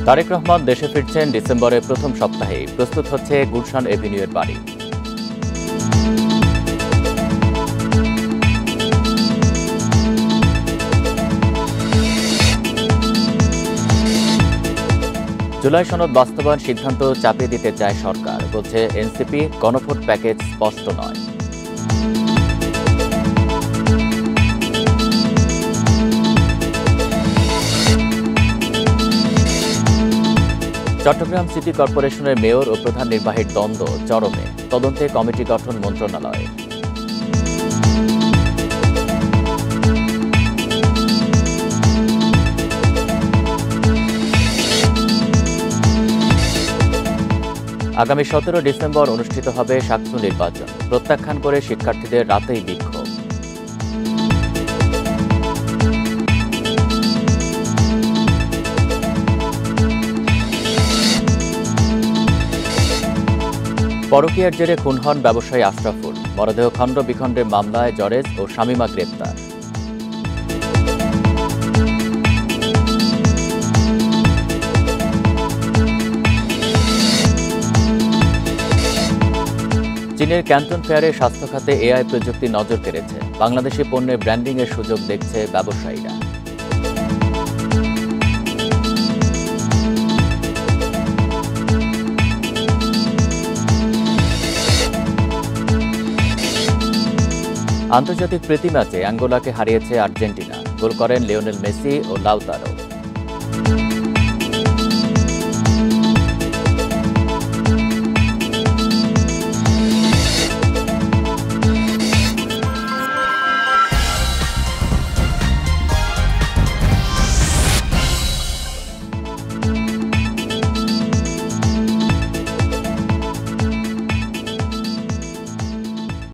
তারেক রহমান দেশে ফিরছেন ডিসেম্বরের প্রথম সপ্তাহে। প্রস্তুত হচ্ছে গুলশান এভিনিউয়ের বাড়ি। জুলাই সনদ বাস্তবায়ন সিদ্ধান্ত চাপিয়ে দিতে চায় সরকার, বলছে এনসিপি। গণভোট প্যাকেজ স্পষ্ট নয়। চট্টগ্রাম সিটি কর্পোরেশনের মেয়র ও প্রধান নির্বাহীর দ্বন্দ্ব চরমে। তদন্তে কমিটি গঠন মন্ত্রণালয়ের। আগামী 17 ডিসেম্বর অনুষ্ঠিত হবে শাকসু নির্বাচন। প্রত্যাখ্যান করে শিক্ষার্থীদের রাতেই বিক্ষোভ। পরকীয়ার জেরে খুন হন ব্যবসায়ী আশরাফুল। মরদেহ খণ্ড বিখণ্ডের মামলায় জরেজ ও শামীমা গ্রেপ্তার। চীনের ক্যান্টন ফেয়ারে স্বাস্থ্য খাতে এআই প্রযুক্তি নজর কেড়েছে। বাংলাদেশি পণ্যের ব্র্যান্ডিংয়ের সুযোগ দেখছে ব্যবসায়ীরা। আন্তর্জাতিক প্রীতি ম্যাচে অ্যাঙ্গোলাকে হারিয়েছে আর্জেন্টিনা। গোল করেন লিওনেল মেসি ও লাউতারো।